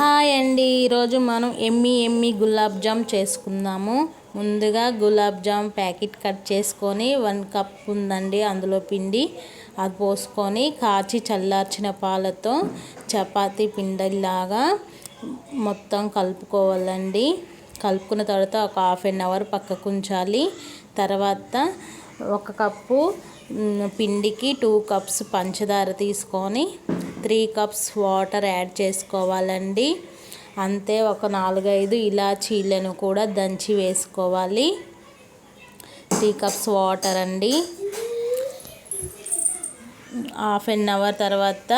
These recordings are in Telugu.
హాయ్ అండి, ఈరోజు మనం ఎమ్మి గులాబ్ జామ్ చేసుకుందాము. ముందుగా గులాబ్ జామ్ ప్యాకెట్ కట్ చేసుకొని 1 కప్ ఉందండి, అందులో పిండి అది పోసుకొని కాచి చల్లార్చిన పాలతో చపాతీ పిండిలాగా మొత్తం కలుపుకోవాలండి. కలుపుకున్న తర్వాత ఒక హాఫ్ అన్ అవర్ పక్కకు ఉంచాలి. తర్వాత 1 కప్పు పిండికి 2 కప్స్ పంచదార తీసుకొని 3 కప్స్ వాటర్ యాడ్ చేసుకోవాలండి. అంతే, ఒక 4-5 ఇలాచీలను కూడా దంచి వేసుకోవాలి. 3 కప్స్ వాటర్ అండి. హాఫ్ అన్ అవర్ తర్వాత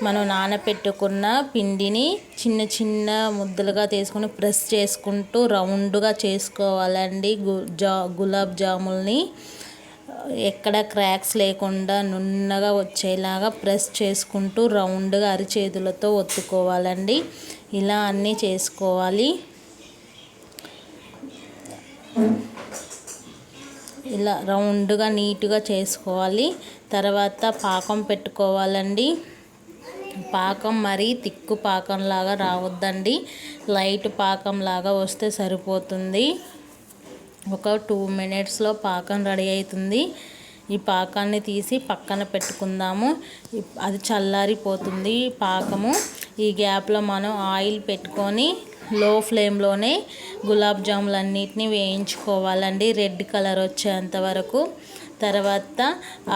మనం నానబెట్టుకున్న పిండిని చిన్న చిన్న ముద్దలుగా తీసుకొని ప్రెస్ చేసుకుంటూ రౌండ్గా చేసుకోవాలండి. గులాబ్ జాముల్ని ఎక్కడ క్రాక్స్ లేకుండా నున్నగా వచ్చేలాగా ప్రెస్ చేసుకుంటూ రౌండ్గా అరిచేతులతో ఒత్తుకోవాలండి. ఇలా అన్నీ చేసుకోవాలి. ఇలా రౌండ్గా నీట్గా చేసుకోవాలి. తర్వాత పాకం పెట్టుకోవాలండి. పాకం మరీ తిక్కు పాకంలాగా రావద్దండి, లైట్ పాకంలాగా వస్తే సరిపోతుంది. ఒక 2 మినిట్స్లో పాకం రెడీ అవుతుంది. ఈ పాకాన్ని తీసి పక్కన పెట్టుకుందాము. అది చల్లారిపోతుంది పాకము. ఈ గ్యాప్లో మనం ఆయిల్ పెట్టుకొని లో ఫ్లేమ్లోనే గులాబ్ జాములన్నిటిని వేయించుకోవాలండి, రెడ్ కలర్ వచ్చేంత వరకు. తర్వాత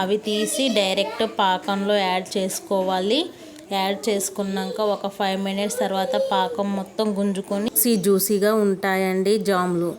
అవి తీసి డైరెక్ట్ పాకంలో యాడ్ చేసుకోవాలి. యాడ్ చేసుకున్నాక ఒక 5 మినిట్స్ తర్వాత పాకం మొత్తం గుంజుకొని జ్యూసీగా ఉంటాయండి జాములు.